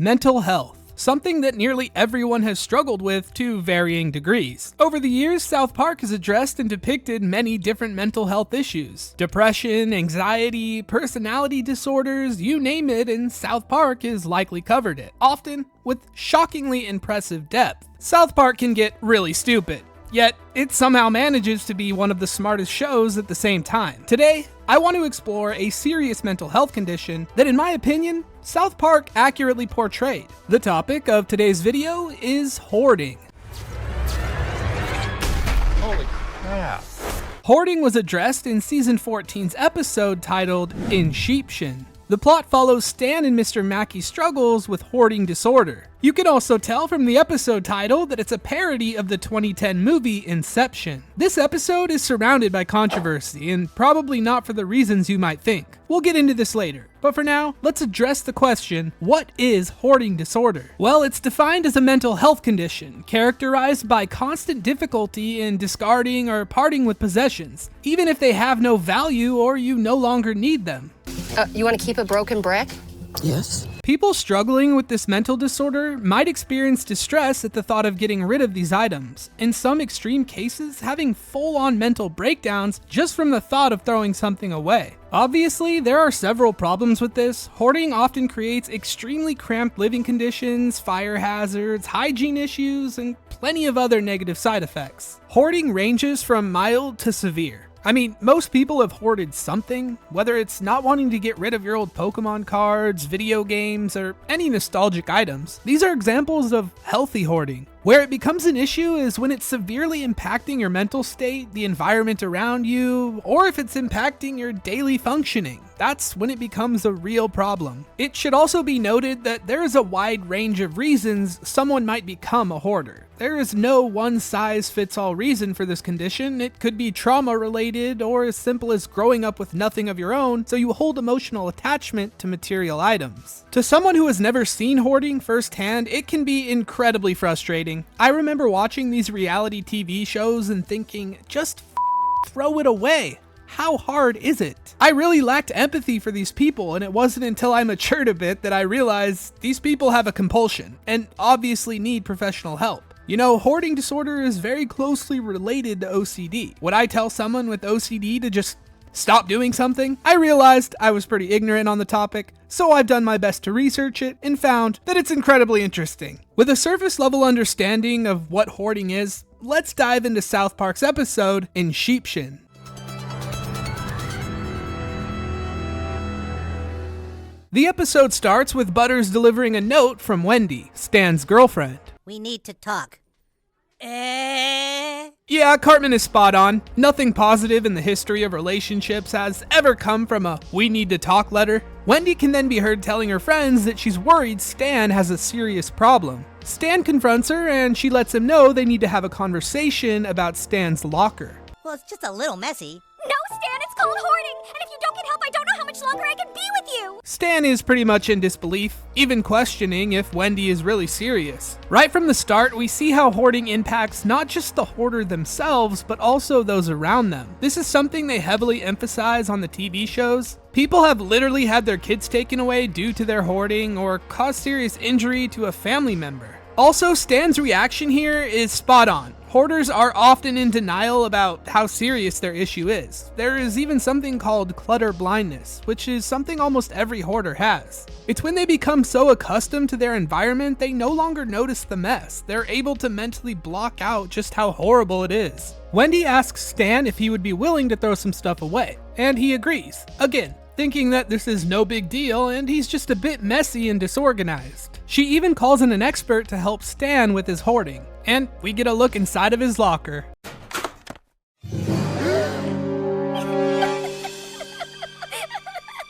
Mental health. Something that nearly everyone has struggled with to varying degrees. Over the years, South Park has addressed and depicted many different mental health issues. Depression, anxiety, personality disorders, you name it, and South Park has likely covered it, often with shockingly impressive depth. South Park can get really stupid, yet it somehow manages to be one of the smartest shows at the same time. Today, I want to explore a serious mental health condition that, in my opinion, South Park accurately portrayed. The topic of today's video is hoarding. Holy crap. Hoarding was addressed in Season 14's episode titled Inception. The plot follows Stan and Mr. Mackey's struggles with hoarding disorder. You can also tell from the episode title that it's a parody of the 2010 movie Inception. This episode is surrounded by controversy, and probably not for the reasons you might think. We'll get into this later, but for now, let's address the question, what is hoarding disorder? Well, it's defined as a mental health condition, characterized by constant difficulty in discarding or parting with possessions, even if they have no value or you no longer need them. You want to keep a broken brick? Yes. People struggling with this mental disorder might experience distress at the thought of getting rid of these items. In some extreme cases, having full-on mental breakdowns just from the thought of throwing something away. Obviously, there are several problems with this. Hoarding often creates extremely cramped living conditions, fire hazards, hygiene issues, and plenty of other negative side effects. Hoarding ranges from mild to severe. I mean, most people have hoarded something, whether it's not wanting to get rid of your old Pokemon cards, video games, or any nostalgic items. These are examples of healthy hoarding. Where it becomes an issue is when it's severely impacting your mental state, the environment around you, or if it's impacting your daily functioning. That's when it becomes a real problem. It should also be noted that there is a wide range of reasons someone might become a hoarder. There is no one-size-fits-all reason for this condition. It could be trauma-related or as simple as growing up with nothing of your own, so you hold emotional attachment to material items. To someone who has never seen hoarding firsthand, it can be incredibly frustrating. I remember watching these reality TV shows and thinking, just throw it away. How hard is it? I really lacked empathy for these people, and it wasn't until I matured a bit that I realized these people have a compulsion and obviously need professional help. You know, hoarding disorder is very closely related to OCD. Would I tell someone with OCD to just stop doing something? I realized I was pretty ignorant on the topic, so I've done my best to research it and found that it's incredibly interesting. With a surface level understanding of what hoarding is, let's dive into South Park's episode Inception. The episode starts with Butters delivering a note from Wendy, Stan's girlfriend. We need to talk. Yeah, Cartman is spot on. Nothing positive in the history of relationships has ever come from a "we need to talk" letter. Wendy can then be heard telling her friends that she's worried Stan has a serious problem. Stan confronts her and she lets him know they need to have a conversation about Stan's locker. Well, it's just a little messy. No, Stan, it's called hoarding! And if you don't get help, I don't know how much longer I can be with you! Stan is pretty much in disbelief, even questioning if Wendy is really serious. Right from the start, we see how hoarding impacts not just the hoarder themselves, but also those around them. This is something they heavily emphasize on the TV shows. People have literally had their kids taken away due to their hoarding or caused serious injury to a family member. Also, Stan's reaction here is spot on. Hoarders are often in denial about how serious their issue is. There is even something called clutter blindness, which is something almost every hoarder has. It's when they become so accustomed to their environment they no longer notice the mess. They're able to mentally block out just how horrible it is. Wendy asks Stan if he would be willing to throw some stuff away, and he agrees. Again, thinking that this is no big deal and he's just a bit messy and disorganized. She even calls in an expert to help Stan with his hoarding, and we get a look inside of his locker.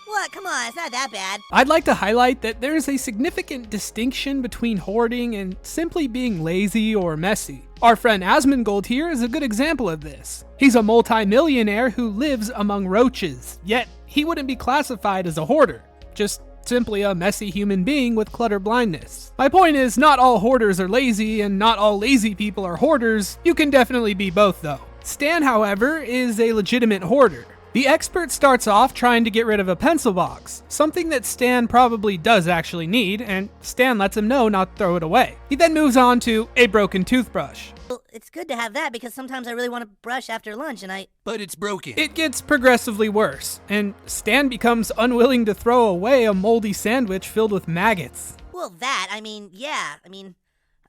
What? Come on, it's not that bad. I'd like to highlight that there is a significant distinction between hoarding and simply being lazy or messy. Our friend Asmongold here is a good example of this. He's a multi-millionaire who lives among roaches, yet he wouldn't be classified as a hoarder, just simply a messy human being with clutter blindness. My point is, not all hoarders are lazy, and not all lazy people are hoarders. You can definitely be both though. Stan, however, is a legitimate hoarder. The expert starts off trying to get rid of a pencil box, something that Stan probably does actually need, and Stan lets him know not to throw it away. He then moves on to a broken toothbrush. Well, it's good to have that because sometimes I really want to brush after lunch and But it's broken. It gets progressively worse, and Stan becomes unwilling to throw away a moldy sandwich filled with maggots. Well,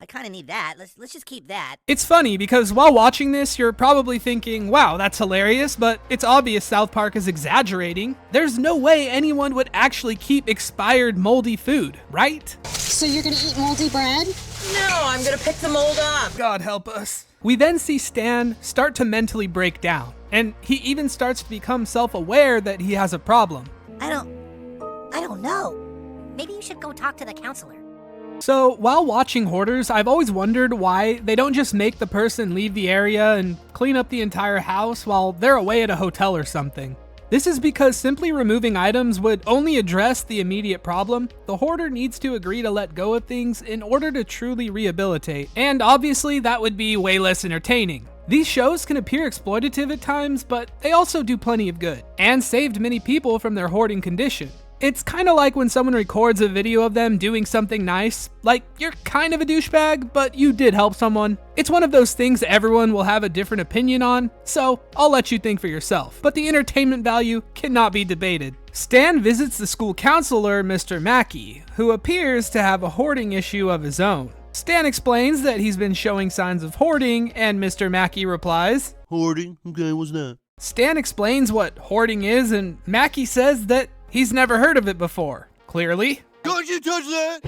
I kind of need that. Let's just keep that. It's funny because while watching this, you're probably thinking, wow, that's hilarious, but it's obvious South Park is exaggerating. There's no way anyone would actually keep expired moldy food, right? So you're gonna eat moldy bread? No, I'm gonna pick the mold up. God help us. We then see Stan start to mentally break down, and he even starts to become self-aware that he has a problem. I don't know. Maybe you should go talk to the counselor. So, while watching Hoarders, I've always wondered why they don't just make the person leave the area and clean up the entire house while they're away at a hotel or something. This is because simply removing items would only address the immediate problem. The hoarder needs to agree to let go of things in order to truly rehabilitate, and obviously that would be way less entertaining. These shows can appear exploitative at times, but they also do plenty of good, and saved many people from their hoarding condition. It's kinda like when someone records a video of them doing something nice, like you're kind of a douchebag, but you did help someone. It's one of those things everyone will have a different opinion on, so I'll let you think for yourself, but the entertainment value cannot be debated. Stan visits the school counselor, Mr. Mackey, who appears to have a hoarding issue of his own. Stan explains that he's been showing signs of hoarding, and Mr. Mackey replies, Hoarding? Okay, what's that? Stan explains what hoarding is, and Mackey says that he's never heard of it before. Clearly. Don't you touch that!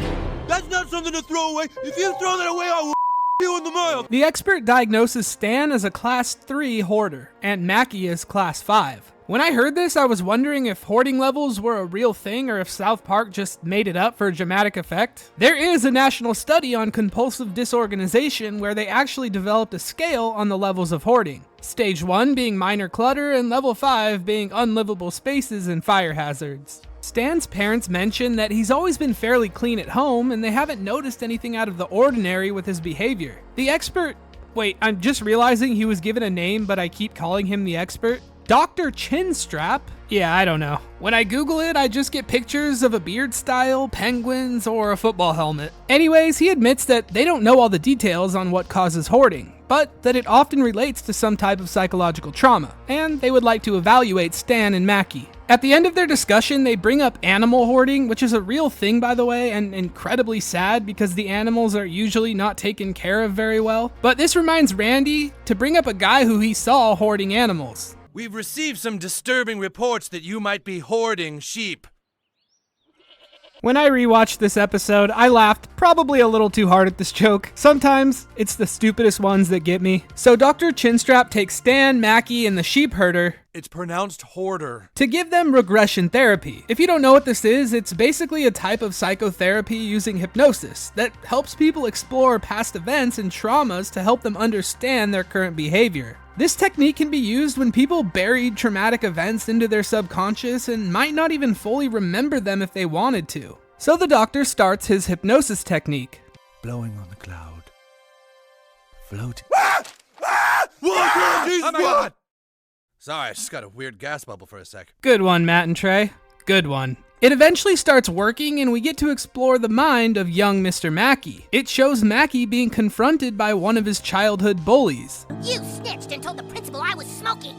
That's not something to throw away! If you throw that away, I will you in the mouth! The expert diagnoses Stan as a Class 3 hoarder, and Mackey as Class 5. When I heard this, I was wondering if hoarding levels were a real thing or if South Park just made it up for dramatic effect. There is a national study on compulsive disorganization where they actually developed a scale on the levels of hoarding. Stage 1 being minor clutter and level 5 being unlivable spaces and fire hazards. Stan's parents mention that he's always been fairly clean at home and they haven't noticed anything out of the ordinary with his behavior. The expert... Wait, I'm just realizing he was given a name, but I keep calling him the expert. Dr. Chinstrap? Yeah, I don't know. When I Google it, I just get pictures of a beard style, penguins, or a football helmet. Anyways, he admits that they don't know all the details on what causes hoarding, but that it often relates to some type of psychological trauma, and they would like to evaluate Stan and Mackey. At the end of their discussion, they bring up animal hoarding, which is a real thing, by the way, and incredibly sad because the animals are usually not taken care of very well. But this reminds Randy to bring up a guy who he saw hoarding animals. We've received some disturbing reports that you might be hoarding sheep. When I rewatched this episode, I laughed probably a little too hard at this joke. Sometimes it's the stupidest ones that get me. So Dr. Chinstrap takes Stan, Mackey, and the sheep herder. It's pronounced hoarder. To give them regression therapy. If you don't know what this is, it's basically a type of psychotherapy using hypnosis that helps people explore past events and traumas to help them understand their current behavior. This technique can be used when people buried traumatic events into their subconscious and might not even fully remember them if they wanted to. So the doctor starts his hypnosis technique. Blowing on the cloud. Floating. Oh my God! Sorry, I just got a weird gas bubble for a sec. Good one, Matt and Trey. Good one. It eventually starts working and we get to explore the mind of young Mr. Mackey. It shows Mackey being confronted by one of his childhood bullies. You snitched and told the principal I was smoking.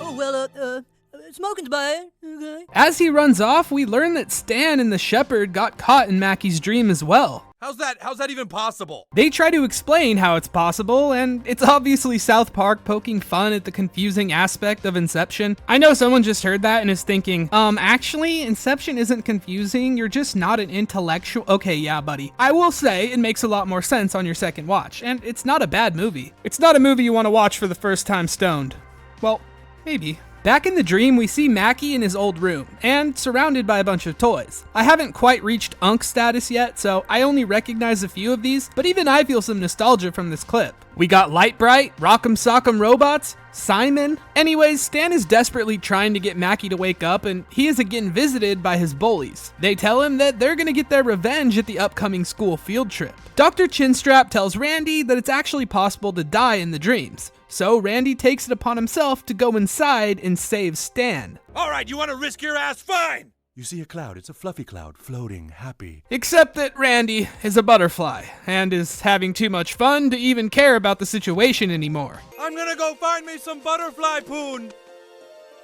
Oh, well, smoking's bad. Okay. As he runs off, we learn that Stan and the shepherd got caught in Mackey's dream as well. How's that even possible? They try to explain how it's possible, and it's obviously South Park poking fun at the confusing aspect of Inception. I know someone just heard that and is thinking, actually, Inception isn't confusing, you're just not an intellectual. Okay, yeah, buddy. I will say it makes a lot more sense on your second watch, and it's not a bad movie. It's not a movie you want to watch for the first time stoned. Well, maybe. Back in the dream, we see Mackey in his old room, and surrounded by a bunch of toys. I haven't quite reached Unk status yet, so I only recognize a few of these, but even I feel some nostalgia from this clip. We got Light Bright, Rock'em Sock'em Robots, Simon. Anyways, Stan is desperately trying to get Mackey to wake up, and he is again visited by his bullies. They tell him that they're gonna get their revenge at the upcoming school field trip. Dr. Chinstrap tells Randy that it's actually possible to die in the dreams. So Randy takes it upon himself to go inside and save Stan. All right, you want to risk your ass? Fine. You see a cloud. It's a fluffy cloud, floating, happy. Except that Randy is a butterfly and is having too much fun to even care about the situation anymore. I'm gonna go find me some butterfly poon.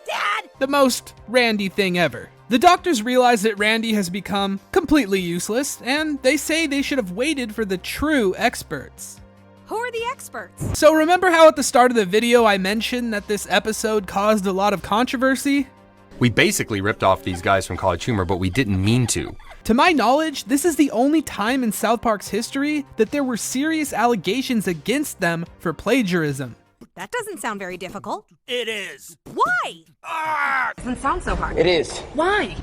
Dad! The most Randy thing ever. The doctors realize that Randy has become completely useless, and they say they should have waited for the true experts. Who are the experts? So remember how at the start of the video I mentioned that this episode caused a lot of controversy? We basically ripped off these guys from College Humor, but we didn't mean to. To my knowledge, this is the only time in South Park's history that there were serious allegations against them for plagiarism. That doesn't sound very difficult. It is. Why? Doesn't sound so hard. It is. Why?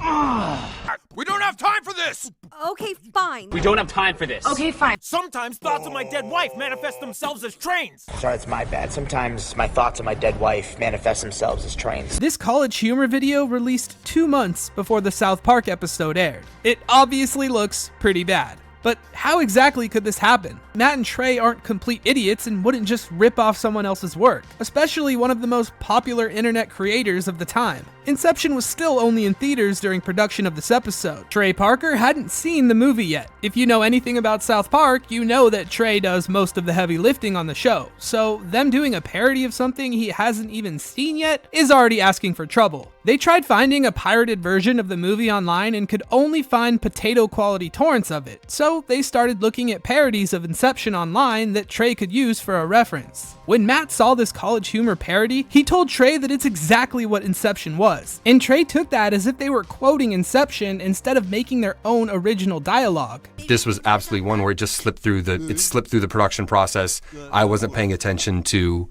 We don't have time for this. Okay, fine. We don't have time for this. Okay, fine. Sometimes thoughts of my dead wife manifest themselves as trains. Sorry, it's my bad. Sometimes my thoughts of my dead wife manifest themselves as trains. This College Humor video released 2 months before the South Park episode aired. It obviously looks pretty bad. But how exactly could this happen? Matt and Trey aren't complete idiots and wouldn't just rip off someone else's work, especially one of the most popular internet creators of the time. Inception was still only in theaters during production of this episode. Trey Parker hadn't seen the movie yet. If you know anything about South Park, you know that Trey does most of the heavy lifting on the show, so them doing a parody of something he hasn't even seen yet is already asking for trouble. They tried finding a pirated version of the movie online and could only find potato quality torrents of it, so they started looking at parodies of Inception online that Trey could use for a reference. When Matt saw this College Humor parody, he told Trey that it's exactly what Inception was, and Trey took that as if they were quoting Inception instead of making their own original dialogue. This was absolutely one where it just slipped through the production process. I wasn't paying attention to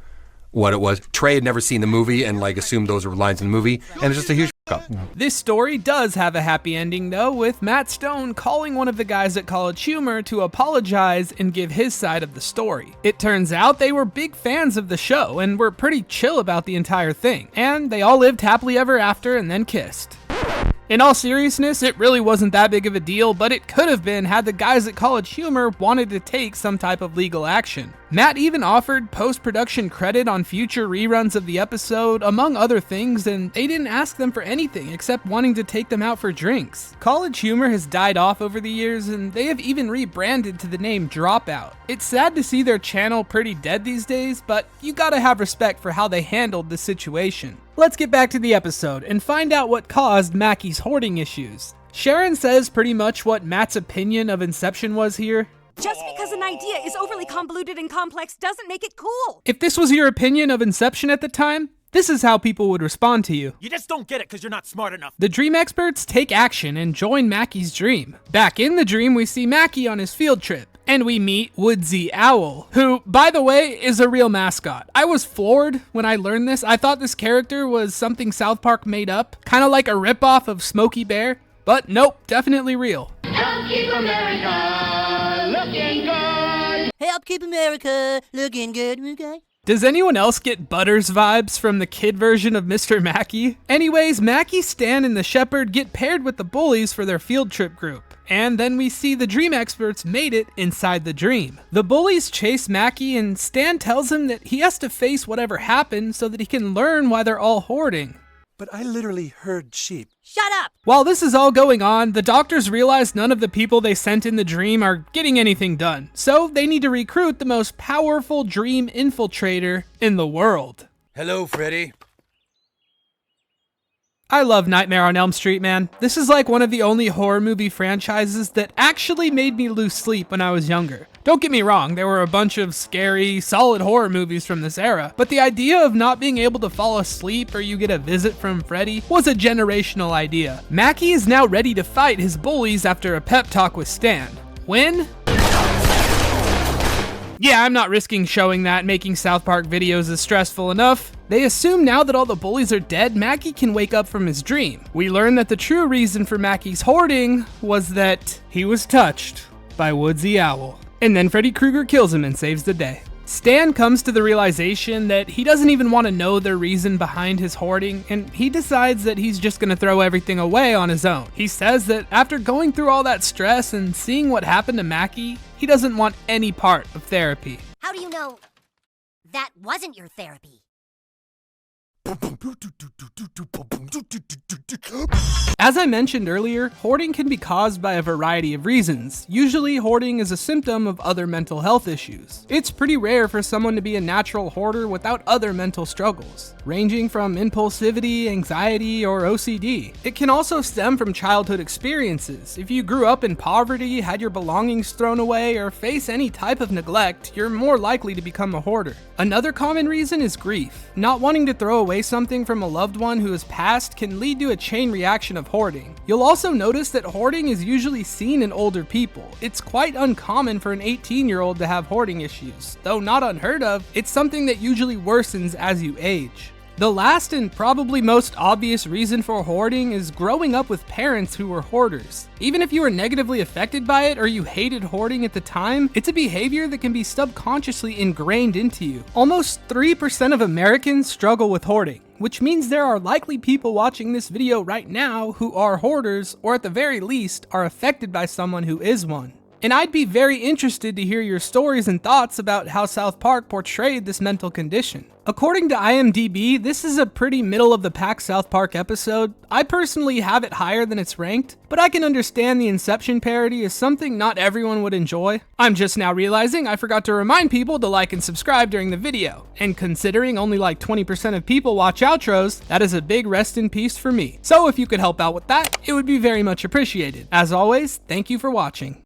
what it was. Trey had never seen the movie and assumed those were lines in the movie, and it's just a huge up. This story does have a happy ending though, with Matt Stone calling one of the guys at College Humor to apologize and give his side of the story. It turns out they were big fans of the show and were pretty chill about the entire thing, and they all lived happily ever after and then kissed. In all seriousness, it really wasn't that big of a deal, but it could have been had the guys at College Humor wanted to take some type of legal action. Matt even offered post-production credit on future reruns of the episode, among other things, and they didn't ask them for anything except wanting to take them out for drinks. College Humor has died off over the years, and they have even rebranded to the name Dropout. It's sad to see their channel pretty dead these days, but you gotta have respect for how they handled the situation. Let's get back to the episode and find out what caused Mackey's hoarding issues. Sharon says pretty much what Matt's opinion of Inception was here. Just because an idea is overly convoluted and complex doesn't make it cool. If this was your opinion of Inception at the time, this is how people would respond to you. You just don't get it because you're not smart enough. The dream experts take action and join Mackey's dream. Back in the dream, we see Mackey on his field trip. And we meet Woodsy Owl, who, by the way, is a real mascot. I was floored when I learned this. I thought this character was something South Park made up, kind of like a ripoff of Smokey Bear, but nope, definitely real. Help keep America looking good. Help keep America looking good, okay? Does anyone else get Butters vibes from the kid version of Mr. Mackey? Anyways, Mackey, Stan, and the Shepherd get paired with the bullies for their field trip group. And then we see the dream experts made it inside the dream. The bullies chase Mackey and Stan tells him that he has to face whatever happened so that he can learn why they're all hoarding. But I literally heard sheep. Shut up! While this is all going on, the doctors realize none of the people they sent in the dream are getting anything done. So they need to recruit the most powerful dream infiltrator in the world. Hello, Freddy. I love Nightmare on Elm Street, man. This is like one of the only horror movie franchises that actually made me lose sleep when I was younger. Don't get me wrong, there were a bunch of scary, solid horror movies from this era, but the idea of not being able to fall asleep or you get a visit from Freddy was a generational idea. Mackey is now ready to fight his bullies after a pep talk with Stan. When? Yeah, I'm not risking showing that. Making South Park videos is stressful enough. They assume now that all the bullies are dead, Mackey can wake up from his dream. We learn that the true reason for Mackey's hoarding was that he was touched by Woodsy Owl. And then Freddy Krueger kills him and saves the day. Stan comes to the realization that he doesn't even want to know the reason behind his hoarding, and he decides that he's just going to throw everything away on his own. He says that after going through all that stress and seeing what happened to Mackey, he doesn't want any part of therapy. How do you know That wasn't your therapy. As I mentioned earlier, hoarding can be caused by a variety of reasons. Usually, hoarding is a symptom of other mental health issues. It's pretty rare for someone to be a natural hoarder without other mental struggles, ranging from impulsivity, anxiety, or OCD. It can also stem from childhood experiences. If you grew up in poverty, had your belongings thrown away, or face any type of neglect, you're more likely to become a hoarder. Another common reason is grief. Not wanting to throw away something from a loved one who has passed can lead to a chain reaction of hoarding. You'll also notice that hoarding is usually seen in older people. It's quite uncommon for an 18-year-old to have hoarding issues. Though not unheard of, it's something that usually worsens as you age. The last and probably most obvious reason for hoarding is growing up with parents who were hoarders. Even if you were negatively affected by it or you hated hoarding at the time, it's a behavior that can be subconsciously ingrained into you. Almost 3% of Americans struggle with hoarding, which means there are likely people watching this video right now who are hoarders, or at the very least are affected by someone who is one. And I'd be very interested to hear your stories and thoughts about how South Park portrayed this mental condition. According to IMDb, this is a pretty middle-of-the-pack South Park episode. I personally have it higher than it's ranked, but I can understand the Inception parody is something not everyone would enjoy. I'm just now realizing I forgot to remind people to like and subscribe during the video, and considering only like 20% of people watch outros, that is a big rest in peace for me. So if you could help out with that, it would be very much appreciated. As always, thank you for watching.